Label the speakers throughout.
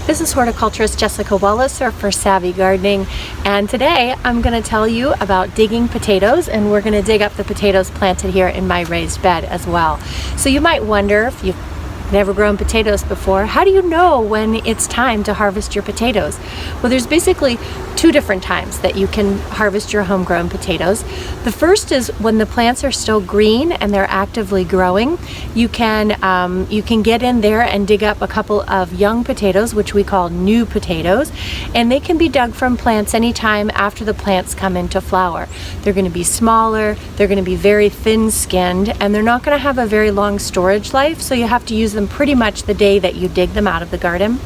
Speaker 1: This is horticulturist Jessica Wallace for Savvy Gardening, and today I'm going to tell you about digging potatoes, and we're going to dig up the potatoes planted here in my raised bed as well. So you might wonder, if you've never grown potatoes before, how do you know when it's time to harvest your potatoes? Well, there's basically two different times that you can harvest your homegrown potatoes. The first is when the plants are still green and they're actively growing. You can get in there and dig up a couple of young potatoes, which we call new potatoes, and they can be dug from plants anytime after the plants come into flower. They're going to be smaller, they're going to be very thin-skinned, and they're not going to have a very long storage life, so you have to use them pretty much the day that you dig them out of the garden.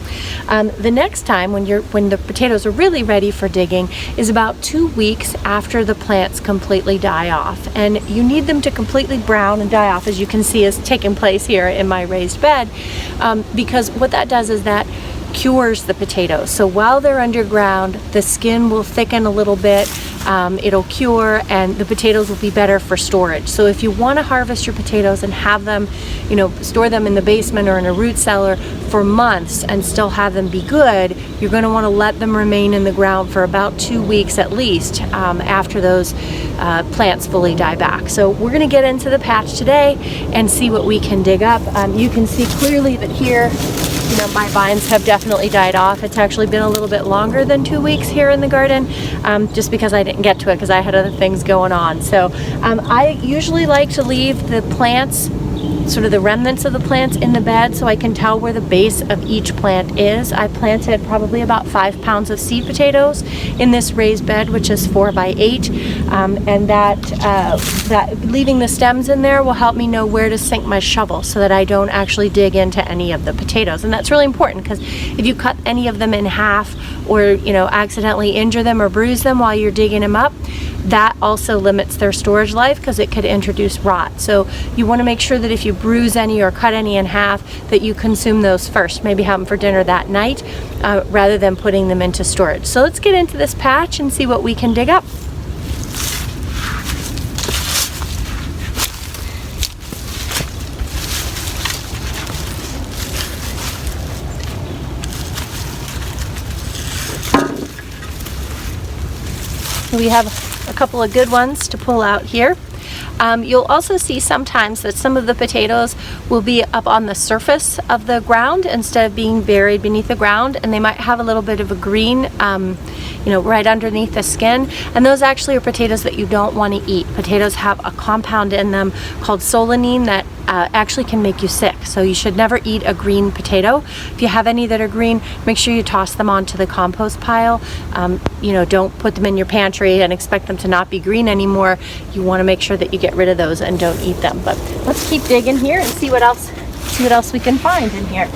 Speaker 1: The next time when the potatoes are really ready for digging is about 2 weeks after the plants completely die off, and you need them to completely brown and die off, as you can see is taking place here in my raised bed, because what that does is that cures the potatoes. So while they're underground, the skin will thicken a little bit, it'll cure, and the potatoes will be better for storage. So if you want to harvest your potatoes and have them, store them in the basement or in a root cellar for months and still have them be good, you're going to want to let them remain in the ground for about 2 weeks at least after those plants fully die back. So we're going to get into the patch today and see what we can dig up. You can see clearly that here, my vines have definitely died off. It's actually been a little bit longer than 2 weeks here in the garden, just because I didn't get to it because I had other things going on. So I usually like to leave the plants, sort of the remnants of the plants, in the bed so I can tell where the base of each plant is. I planted probably about 5 pounds of seed potatoes in this raised bed, which is 4 by 8, and that leaving the stems in there will help me know where to sink my shovel so that I don't actually dig into any of the potatoes. And that's really important, because if you cut any of them in half or accidentally injure them or bruise them while you're digging them up, that also limits their storage life because it could introduce rot. So you want to make sure that if you bruise any or cut any in half, that you consume those first. Maybe have them for dinner that night rather than putting them into storage. So let's get into this patch and see what we can dig up. We have a couple of good ones to pull out here. You'll also see sometimes that some of the potatoes will be up on the surface of the ground instead of being buried beneath the ground, and they might have a little bit of a green right underneath the skin, and those actually are potatoes that you don't want to eat. Potatoes have a compound in them called solanine that actually can make you sick, so you should never eat a green potato. If you have any that are green, make sure you toss them onto the compost pile. Don't put them in your pantry and expect them to not be green anymore. You want to make sure that you get rid of those and don't eat them. But let's keep digging here and see what else we can find in here.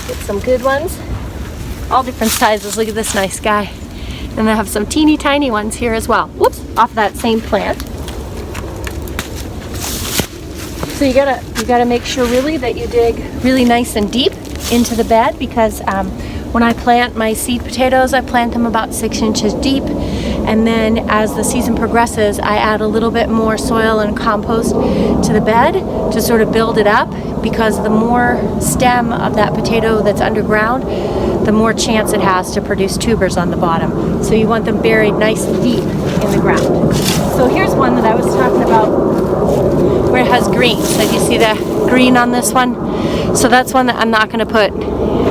Speaker 1: Get some good ones, all different sizes. Look at this nice guy, and I have some teeny tiny ones here as well. Whoops, off that same plant. So you gotta make sure really that you dig really nice and deep into the bed, because when I plant my seed potatoes, I plant them about 6 inches deep, and then as the season progresses, I add a little bit more soil and compost to the bed to sort of build it up, because the more stem of that potato that's underground, the more chance it has to produce tubers on the bottom. So you want them buried nice and deep in the ground. So here's one that I was talking about where it has green. So you see the green on this one? So that's one that I'm not going to put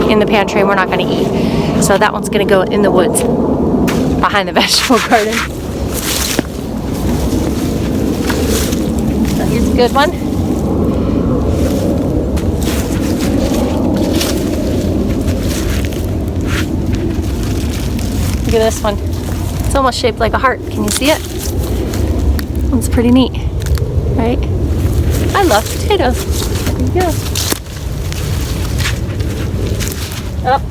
Speaker 1: in the pantry and we're not going to eat. So that one's going to go in the woods behind the vegetable garden. So here's a good one. Look at this one. It's almost shaped like a heart. Can you see it? It's pretty neat, right? I love potatoes. There you go. Oh,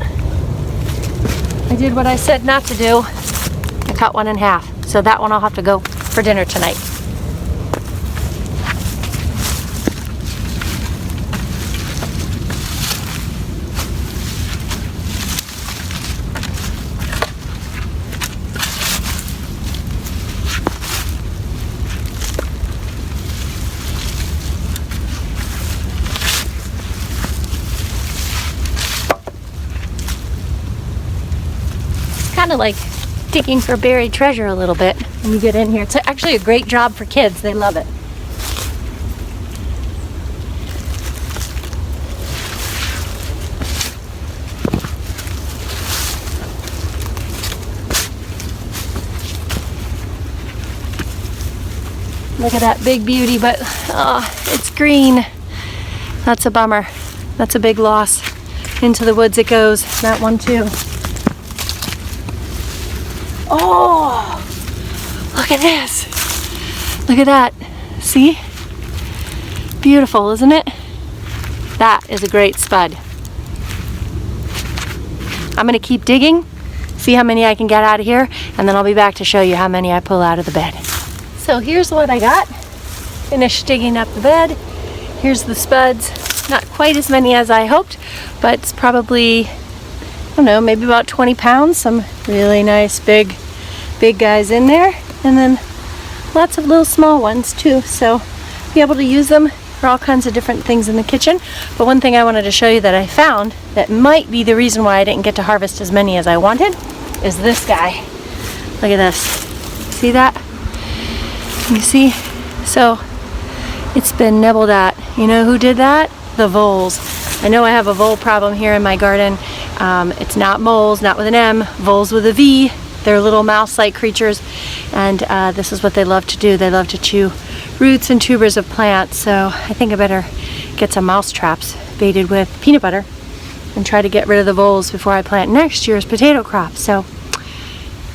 Speaker 1: I did what I said not to do. I cut one in half. So that one I'll have to go for dinner tonight. of like digging for buried treasure a little bit when you get in here. It's actually a great job for kids. They love it. Look at that big beauty, but it's green. That's a bummer. That's a big loss. Into the woods it goes. That one too. Oh, look at this. Look at that. See? Beautiful, isn't it? That is a great spud. I'm gonna keep digging, see how many I can get out of here, and then I'll be back to show you how many I pull out of the bed. So here's what I got. Finished digging up the bed. Here's the spuds. Not quite as many as I hoped, but it's probably, I don't know, maybe about 20 pounds. Some really nice big guys in there. And then lots of little small ones too. So be able to use them for all kinds of different things in the kitchen. But one thing I wanted to show you that I found that might be the reason why I didn't get to harvest as many as I wanted is this guy. Look at this. See that? You see? So it's been nibbled at. You know who did that? The voles. I know I have a vole problem here in my garden. It's not moles, not with an M, voles with a V. They're little mouse-like creatures, and this is what they love to do. They love to chew roots and tubers of plants, so I think I better get some mouse traps baited with peanut butter and try to get rid of the voles before I plant next year's potato crop. So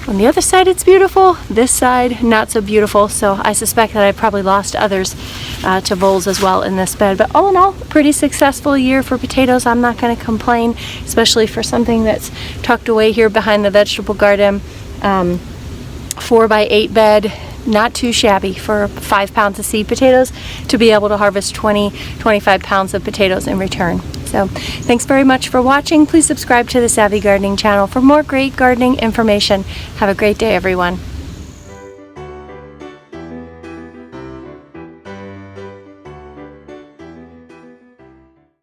Speaker 1: on the other side it's beautiful, this side not so beautiful, so I suspect that I probably lost others to voles as well in this bed. But all in all, pretty successful year for potatoes. I'm not going to complain, especially for something that's tucked away here behind the vegetable garden. 4x8 bed, not too shabby for 5 pounds of seed potatoes to be able to harvest 20-25 pounds of potatoes in return. So thanks very much for watching. Please subscribe to the Savvy Gardening channel for more great gardening information. Have a great day, everyone.